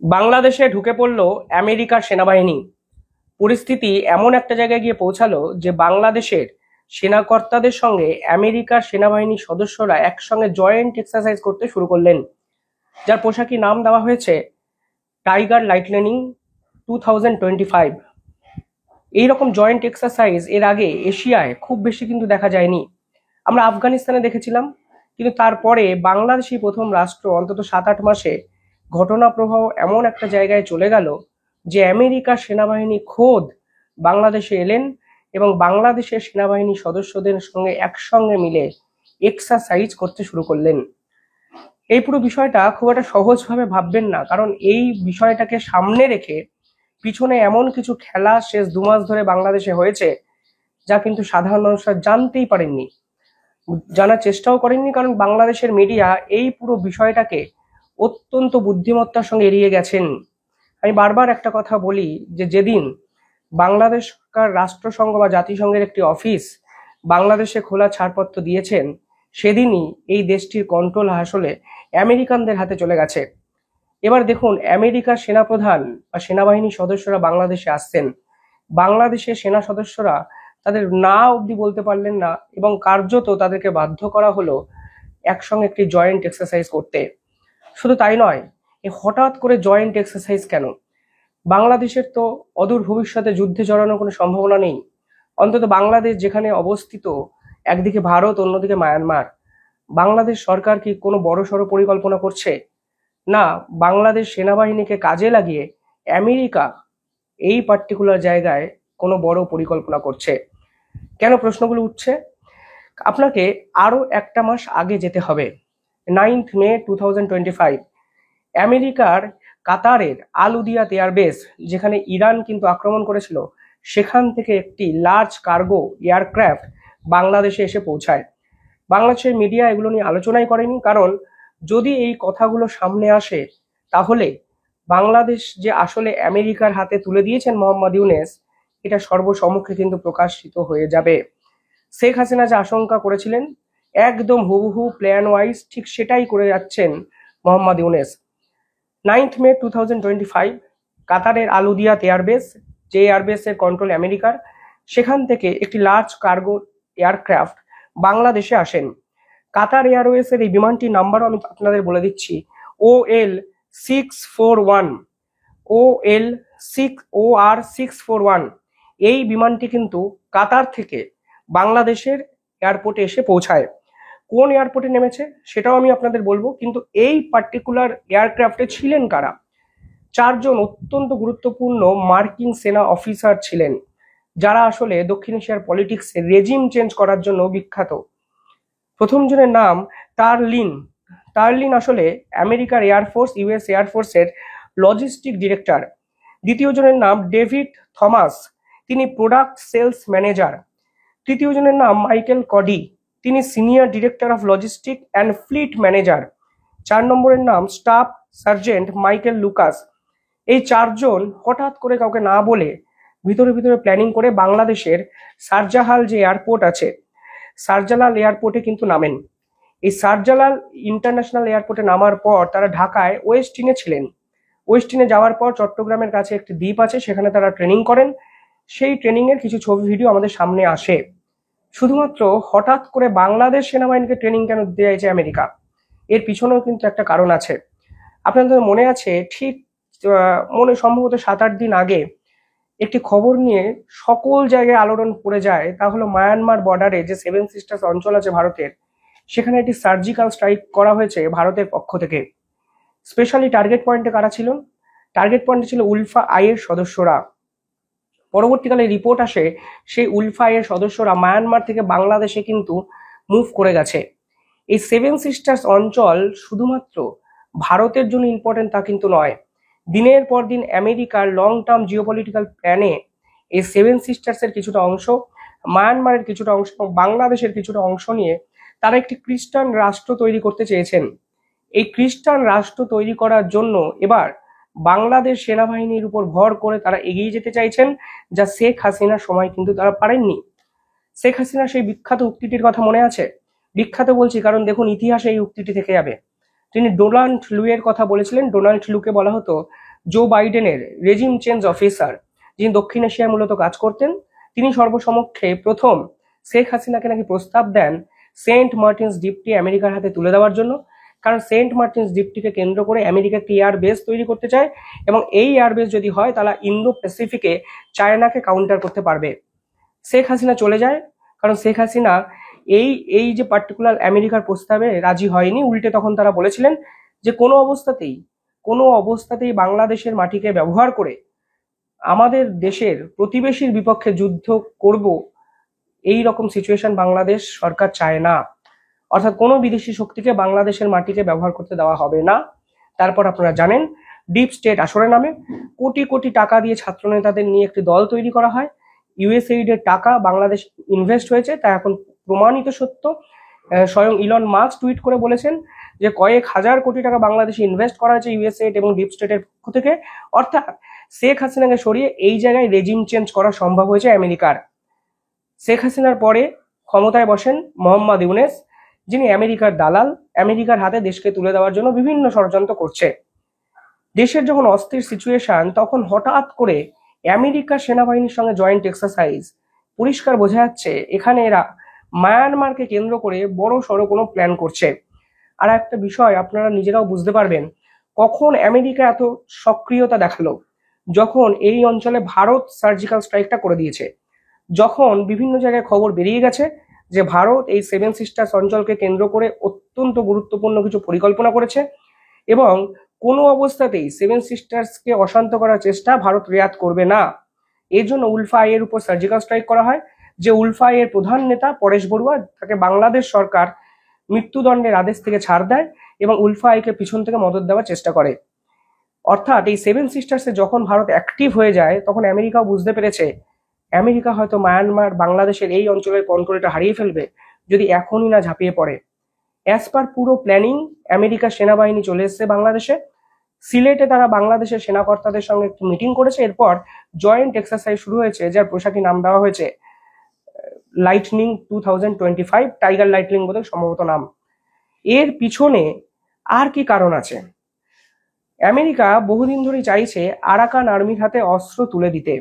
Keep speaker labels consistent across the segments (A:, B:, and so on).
A: বাংলাদেশে ঢুকে পড়ল আমেরিকার সেনাবাহিনী। পরিস্থিতি এমন একটা জায়গায় গিয়ে পৌঁছালো যে বাংলাদেশের সেনাকর্তাদের সঙ্গে আমেরিকার সেনাবাহিনীর সদস্যরা একসঙ্গে জয়েন্ট এক্সারসাইজ করতে শুরু করলেন, যার পোশাকি নাম দেওয়া হয়েছে টাইগার লাইটনিং 2025। এইরকম জয়েন্ট এক্সারসাইজ এর আগে এশিয়ায় খুব বেশি কিন্তু দেখা যায়নি। আমরা আফগানিস্তানে দেখেছিলাম, কিন্তু তারপরে বাংলাদেশই প্রথম রাষ্ট্র অন্তত 7-8 মাসে ঘটনা প্রবাহ এমন একটা জায়গায় চলে গেল যে আমেরিকার সেনাবাহিনী খোদ বাংলাদেশে এলেন এবং বাংলাদেশের সেনাবাহিনীর সদস্যদের সঙ্গে একসঙ্গে মিলে এক্সারসাইজ করতে শুরু করলেন। এই পুরো বিষয়টা খুব একটা সহজভাবে ভাববেন না, কারণ এই বিষয়টাকে সামনে রেখে পিছনে এমন কিছু খেলা শেষ 2 মাস ধরে বাংলাদেশে হয়েছে যা কিন্তু সাধারণ মানুষরা জানতেই পারেননি, জানার চেষ্টাও করেননি, কারণ বাংলাদেশের মিডিয়া এই পুরো বিষয়টাকে অত্যন্ত বুদ্ধিমত্তার সঙ্গে এড়িয়ে গেছেন। আমি বারবার একটা কথা বলি যে যেদিন বাংলাদেশ সরকার রাষ্ট্রসংঘ বা জাতিসংঘের একটি অফিস বাংলাদেশে খোলা ছাড়পত্র দিয়েছেন, সেদিনই এই দেশটির কন্ট্রোল আসলে আমেরিকানদের হাতে চলে গেছে। এবার দেখুন, আমেরিকার সেনাপ্রধান বা সেনাবাহিনীর সদস্যরা বাংলাদেশে আসছেন, বাংলাদেশের সেনা সদস্যরা তাদের না অবধি বলতে পারলেন না এবং কার্যত তাদেরকে বাধ্য করা হলো একসঙ্গে একটি জয়েন্ট এক্সারসাইজ করতে। শুধু তাই নয়, হঠাৎ করে জয়েন্ট এক্সারসাইজ কেন? বাংলাদেশের তো অদূর ভবিষ্যতে যুদ্ধে জড়ানোর কোনো সম্ভাবনা নেই। অন্তত বাংলাদেশ যেখানে অবস্থিত, একদিকে ভারত অন্যদিকে মায়ানমার, বাংলাদেশ সরকার কি কোনো বড়সড় পরিকল্পনা করছে? না, বাংলাদেশ সেনাবাহিনীকে কাজে লাগিয়ে আমেরিকা এই পার্টিকুলার জায়গায় কোনো বড় পরিকল্পনা করছে। কেন প্রশ্নগুলো উঠছে? আপনাকে আরো একটা মাস আগে যেতে হবে। 9th মে 2025 আমেরিকার কাতারের আল উদিয়াত এয়ারবেস, যেখানে ইরান কিন্তু আক্রমণ করেছিল, সেখান থেকে একটি লার্জ কার্গো এয়ারক্রাফট বাংলাদেশে এসে পৌঁছায়। বাংলাদেশের মিডিয়া এগুলো নিয়ে আলোচনাই করেনি, কারণ যদি এই কথাগুলো সামনে আসে তাহলে বাংলাদেশ যে আসলে আমেরিকার হাতে তুলে দিয়েছেন মোহাম্মদ ইউনূস, এটা সর্বসম্মুখে কিন্তু প্রকাশিত হয়ে যাবে। শেখ হাসিনা যে আশঙ্কা করেছিলেন একদম হুবহু প্ল্যান ওয়াইজ ঠিক সেটাই করে যাচ্ছেন মোহাম্মদ ইউনূস। 9th মে 2025 কাতারের আল উদিয়াত এয়ারবেস, যে এয়ারবেসের কন্ট্রোল আমেরিকার, সেখান থেকে একটি লার্জ কার্গো এয়ারক্রাফট বাংলাদেশে আসেন। কাতার এয়ারওয়েজের এই বিমানটির নাম্বারও আমি আপনাদের বলে দিচ্ছি, OL641, OR641। এই বিমানটি কিন্তু কাতার থেকে বাংলাদেশের এয়ারপোর্টে এসে পৌঁছায়। কোন এয়ারপোর্টে নেমেছে সেটাও আমি আপনাদের বলবো, কিন্তু এই পার্টিকুলার এয়ারক্রাফটে ছিলেন কারা? 4 জন অত্যন্ত গুরুত্বপূর্ণ মার্কিন সেনা অফিসার ছিলেন, যারা আসলে দক্ষিণ এশিয়ার পলিটিক্সে রেজিম চেঞ্জ করার জন্য বিখ্যাত। প্রথম জনের নাম টার্লিন। টার্লিন আসলে আমেরিকার এয়ারফোর্স, ইউএস এয়ারফোর্সের লজিস্টিক ডিরেক্টর। দ্বিতীয় জনের নাম ডেভিড থমাস, তিনি প্রোডাক্ট সেলস ম্যানেজার। তৃতীয় জনের নাম মাইকেল কডি, তিনি senior director of logistic and fleet manager. 4 নম্বরের নাম স্টাফ সার্জেন্ট মাইকেল লুকাস। এই 4 জন হঠাৎ করে কাউকে না বলে ভিতরে ভিতরে প্ল্যানিং করে বাংলাদেশের শারজালাল যে এয়ারপোর্ট আছে, শারজালাল এয়ারপোর্টে কিন্তু নামেন। এই শারজালাল ইন্টারন্যাশনাল এয়ারপোর্টে নামার পর তারা ঢাকায় ওয়েস্টিনে ছিলেন। ওয়েস্টিনে যাওয়ার পর চট্টগ্রামের কাছে একটি দ্বীপ আছে, সেখানে তারা ট্রেনিং করেন। সেই ট্রেনিং এর কিছু ছবি ভিডিও আমাদের সামনে আসে। শুধুমাত্র হঠাৎ করে বাংলাদেশ সেনাবাহিনীকে ট্রেনিং কেন দিতে চাইছে আমেরিকা, এর পিছনেও কিন্তু একটা কারণ আছে। আপনাদের মনে আছে, ঠিক মনে সম্ভবত 7-8 দিন আগে একটি খবর নিয়ে সকল জায়গায় আলোড়ন পড়ে যায়, তা হলো মায়ানমার বর্ডারে যে 7 সিস্টার্স অঞ্চল আছে ভারতের, সেখানে একটি সার্জিক্যাল স্ট্রাইক করা হয়েছে ভারতের পক্ষ থেকে। স্পেশালি টার্গেট পয়েন্টে কারা ছিল? টার্গেট পয়েন্টে ছিল উলফা আইয়ের সদস্যরা। পরবর্তীকালে রিপোর্ট আসে সেই উলফা আইয়ের সদস্যরা মায়ানমার থেকে বাংলাদেশে কিন্তু মুভ করে গেছে। এই 7 সিস্টার্স অঞ্চল শুধুমাত্র ভারতের জন্য ইম্পর্টেন্ট তা কিন্তু নয়। দিনের পর দিন আমেরিকার লং টার্ম জিওপলিটিক্যাল প্ল্যানে এই 7 সিস্টার্সের কিছুটা অংশ, মায়ানমারের কিছুটা অংশ এবং বাংলাদেশের কিছুটা অংশ নিয়ে তারা একটি খ্রিস্টান রাষ্ট্র তৈরি করতে চেয়েছেন। এই খ্রিস্টান রাষ্ট্র তৈরি করার জন্য এবার বাংলাদেশ সেনাবাহিনীর উপর ভর করে তারা এগিয়ে যেতে চাইছেন, যা শেখ হাসিনার সময় কিন্তু তারা পারেননি। শেখ হাসিনার সেই বিখ্যাত উক্তিটির কথা মনে আছে? বিখ্যাত বলছি কারণ দেখুন, ইতিহাসে এই উক্তিটি থেকে যাবে। তিনি ডোনাল্ড লুয়ের কথা বলেছিলেন। ডোনাল্ড লুকে বলা হতো জো বাইডেনের রেজিম চেঞ্জ অফিসার, যিনি দক্ষিণ এশিয়ায় মূলত কাজ করতেন, তিনি সর্বসমক্ষে প্রথম শেখ হাসিনাকে নাকি প্রস্তাব দেন সেন্ট মার্টিনস দ্বীপটি আমেরিকার হাতে তুলে দেওয়ার জন্য। কারণ সেন্ট মার্টিনস দ্বীপটিকে কেন্দ্র করে আমেরিকা একটি এয়ার বেস তৈরি করতে চায়, এবং এই এয়ার বেস যদি হয় তাহলে ইন্দো প্যাসিফিকে চায়নাকে কাউন্টার করতে পারবে। শেখ হাসিনা চলে যায়, কারণ শেখ হাসিনা এই এই যে পার্টিকুলার আমেরিকার প্রস্তাবে রাজি হয়নি। উল্টে তখন তারা বলেছিলেন যে কোনো অবস্থাতেই বাংলাদেশের মাটিকে ব্যবহার করে আমাদের দেশের প্রতিবেশীর বিপক্ষে যুদ্ধ করব, এই রকম সিচুয়েশন বাংলাদেশ সরকার চায় না। অর্থাৎ কোনো বিদেশি শক্তিকে বাংলাদেশের মাটিকে ব্যবহার করতে দেওয়া হবে না। তারপর আপনারা জানেন ডিপ স্টেট আসরে নামে কোটি কোটি টাকা দিয়ে ছাত্র নেতাদের নিয়ে একটি দল তৈরি করা হয়। ইউএসএইড এর টাকা বাংলাদেশ ইনভেস্ট হয়েছে, তা এখন প্রমাণিত সত্য। স্বয়ং ইলন মাস্ক টুইট করে বলেছেন যে কয়েক হাজার কোটি টাকা বাংলাদেশে ইনভেস্ট করা হয়েছে ইউএসএইড এবং ডিপ স্টেটের পক্ষ থেকে। অর্থাৎ শেখ হাসিনাকে সরিয়ে এই জায়গায় রেজিম চেঞ্জ করা সম্ভব হয়েছে আমেরিকার। শেখ হাসিনার পরে ক্ষমতায় বসেন মোহাম্মদ ইউনেস, যিনি আমেরিকার দালাল, আমেরিকার হাতে দেশকে তুলে দেওয়ার জন্য বিভিন্ন ষড়যন্ত্র করছে। দেশের যখন অস্থির সিচুয়েশন, তখন হঠাৎ করে আমেরিকার সেনাবাহিনীর সঙ্গে জয়েন্ট এক্সারসাইজ, পরিষ্কার বোঝা যাচ্ছে এখানে এরা মায়ানমারকে কেন্দ্র করে বড় সড়ো কোনো প্ল্যান করছে। আর একটা বিষয় আপনারা নিজেরাও বুঝতে পারবেন, কখন আমেরিকা এত সক্রিয়তা দেখালো, যখন এই অঞ্চলে ভারত সার্জিক্যাল স্ট্রাইকটা করে দিয়েছে, যখন বিভিন্ন জায়গায় খবর বেরিয়ে গেছে যে ভারত এই সেভেন সিস্টার্স অঞ্চলকে কেন্দ্র করে অত্যন্ত গুরুত্বপূর্ণ কিছু পরিকল্পনা করেছে, এবং কোনো অবস্থাতেই সেভেন সিস্টার্সকে অশান্ত করার চেষ্টা ভারত রেয়াত করবে না। এর জন্য উলফা আইয়ের উপর সার্জিক্যাল স্ট্রাইক করা হয়। যে উলফা আইয়ের প্রধান নেতা পরেশ বড়ুয়া, তাকে বাংলাদেশ সরকার মৃত্যুদণ্ডের আদেশ থেকে ছাড় দেয় এবং উলফা আইকে পিছন থেকে মদত দেওয়ার চেষ্টা করে। অর্থাৎ এই সেভেন সিস্টার্সে যখন ভারত অ্যাক্টিভ হয়ে যায়, তখন আমেরিকাও বুঝতে পেরেছে আমেরিকা হয়তো মায়ানমার বাংলাদেশের এই অঞ্চলের কন্ট্রোলটা হারিয়ে ফেলবে যদি এখনই না ঝাঁপিয়ে পড়ে। অ্যাজ পার পুরো প্ল্যানিং, আমেরিকার সেনাবাহিনী চলে এসেছে বাংলাদেশে। সিলেটে তারা বাংলাদেশের সেনাকর্তাদের সঙ্গে একটি মিটিং করেছে। এরপর জয়েন্ট এক্সারসাইজ শুরু হয়েছে, যার পোশাকি নাম দেওয়া হয়েছে লাইটনিং 2025, টাইগার লাইটনিং বলে সম্ভবত নাম। এর পিছনে আর কি কারণ আছে? আমেরিকা বহুদিন ধরেই চাইছে আরাকান আর্মির হাতে অস্ত্র তুলে দিতে।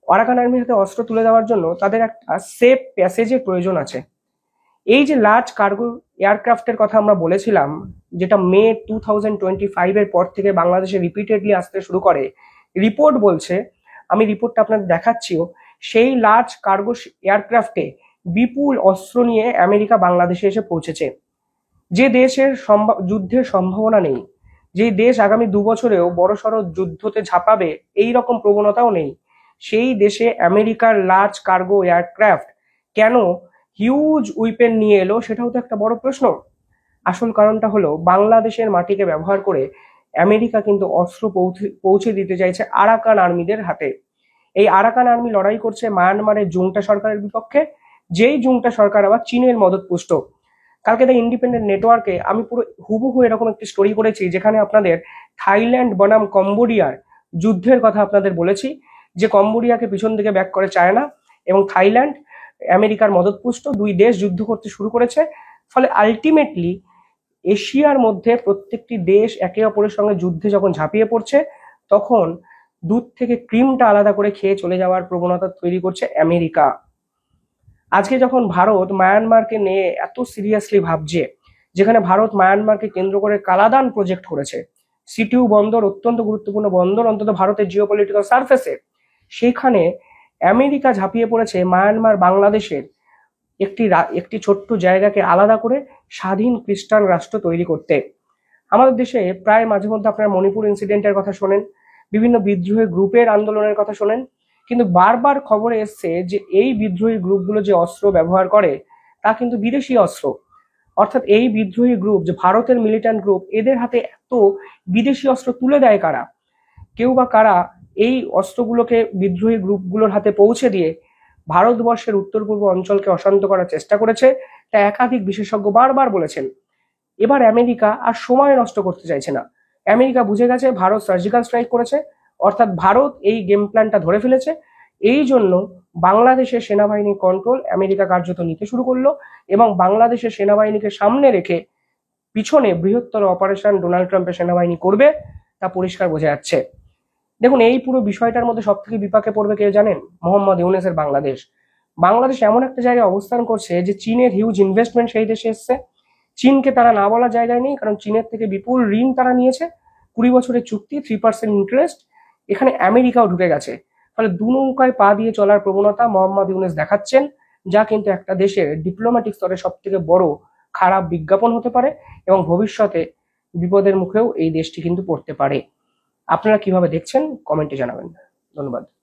A: আরাকান আর্মির হাতে অস্ত্র তুলে দেওয়ার জন্য তাদের একটা সেফ প্যাসেজের প্রয়োজন আছে। এই যে লার্জ কার্গো এয়ারক্রাফটের কথা আমরা বলেছিলাম, যেটা মে 2025 এর পর থেকে বাংলাদেশে রিপিটেডলি আসতে শুরু করে, রিপোর্ট বলছে, আমি রিপোর্টটা আপনাদের দেখাচ্ছিও, সেই লার্জ কার্গো এয়ারক্রাফটে বিপুল অস্ত্র নিয়ে আমেরিকা বাংলাদেশে এসে পৌঁছেছে। যে দেশের যুদ্ধের সম্ভাবনা নেই, যে দেশ আগামী 2 বছরেও বড়সড় যুদ্ধতে ঝাঁপাবে এই রকম প্রবণতাও নেই, সেই দেশে আমেরিকার লার্জ কার্গো এয়ারক্রাফট কেন হিউজ উইপেন নিয়ে এলো, সেটাও তো একটা বড় প্রশ্ন। আসল কারণটা হলো বাংলাদেশের মাটিকে ব্যবহার করে আমেরিকা কিন্তু অস্ত্র পৌঁছে দিতে চাইছে আরাকান আর্মিদের হাতে। এই আরাকান আর্মি লড়াই করছে মায়ানমারের জুংটা সরকারের বিপক্ষে, যেই জুংটা সরকার আবার চীনের মদতপুষ্ট। কালকে দ্য ইন্ডিপেন্ডেন্ট নেটওয়ার্কে আমি পুরো হুবহু এরকম একটি স্টোরি করেছি, যেখানে আপনাদের থাইল্যান্ড বনাম কম্বোডিয়ার যুদ্ধের কথা আপনাদের বলেছি, যে কম্বোডিয়াকে পিছন দিকে ব্যাক করে চায়না এবং থাইল্যান্ড আমেরিকার মদতপুষ্ট, দুই দেশ যুদ্ধ করতে শুরু করেছে। ফলে আলটিমেটলি এশিয়ার মধ্যে প্রত্যেকটি দেশ একে অপরের সঙ্গে যুদ্ধে যখন ঝাঁপিয়ে পড়ছে, তখন দুধ থেকে ক্রিমটা আলাদা করে খেয়ে চলে যাওয়ার প্রবণতা তৈরি করছে আমেরিকা। আজকে যখন ভারত মায়ানমারকে নিয়ে এত সিরিয়াসলি ভাবছে, যেখানে ভারত মায়ানমারকে কেন্দ্র করে কালাদান প্রজেক্ট করেছে, সিটিউ বন্দর অত্যন্ত গুরুত্বপূর্ণ বন্দর অন্তত ভারতের জিওপলিটিক্যাল সারফেসে, সেখানে আমেরিকা ঝাঁপিয়ে পড়েছে মায়ানমার বাংলাদেশের একটি ছোট্ট জায়গাকে আলাদা করে স্বাধীন খ্রিস্টান রাষ্ট্র তৈরি করতে। আমাদের দেশে প্রায় মাঝে মধ্যে আপনারা মণিপুর ইনসিডেন্টের কথা শোনেন, বিভিন্ন বিদ্রোহী গ্রুপের আন্দোলনের কথা শোনেন, কিন্তু বারবার খবরে এসছে যে এই বিদ্রোহী গ্রুপগুলো যে অস্ত্র ব্যবহার করে তা কিন্তু বিদেশি অস্ত্র। অর্থাৎ এই বিদ্রোহী গ্রুপ, যে ভারতের মিলিটেন্ট গ্রুপ, এদের হাতে এত বিদেশি অস্ত্র তুলে দেয় কারা? কেউ বা কারা এই অস্ত্রগুলোকে বিদ্রোহী গ্রুপগুলোর হাতে পৌঁছে দিয়ে ভারতবর্ষের উত্তর পূর্ব অঞ্চলকে অশান্ত করার চেষ্টা করেছে, তা একাধিক বিশেষজ্ঞ বারবার বলেছেন। এবার আমেরিকা আর সময় নষ্ট করতে চাইছে না। আমেরিকা বুঝে গেছে ভারত সার্জিক্যাল স্ট্রাইক করেছে, অর্থাৎ ভারত এই গেম প্ল্যানটা ধরে ফেলেছে। এই জন্য বাংলাদেশের সেনাবাহিনীর কন্ট্রোল আমেরিকা কার্যত নিতে শুরু করলো, এবং বাংলাদেশের সেনাবাহিনীকে সামনে রেখে পিছনে বৃহত্তর অপারেশন ডোনাল্ড ট্রাম্পের সেনাবাহিনী করবে, তা পরিষ্কার বোঝা যাচ্ছে। দেখুন, এই পুরো বিষয়টার মধ্যে সব থেকে বিপাকে পড়বে কে জানেন? মোহাম্মদ ইউনূসের বাংলাদেশ। বাংলাদেশ এমন একটা জায়গায় অবস্থান করছে যে চীনের হিউজ ইনভেস্টমেন্ট সেই দেশে এসছে। চীনকে তারা না বলার জায়গায় নেই, কারণ চীনের থেকে বিপুল ঋণ তারা নিয়েছে, 20 বছরের চুক্তি, 3% ইন্টারেস্ট। এখানে আমেরিকাও ঢুকে গেছে। ফলে দু নৌকায় পা দিয়ে চলার প্রবণতা মোহাম্মদ ইউনূস দেখাচ্ছেন, যা কিন্তু একটা দেশের ডিপ্লোম্যাটিক স্তরে সব থেকে বড় খারাপ বিজ্ঞাপন হতে পারে, এবং ভবিষ্যতে বিপদের মুখেও এই দেশটি কিন্তু পড়তে পারে। আপনারা কিভাবে দেখছেন কমেন্টে জানাবেন। ধন্যবাদ।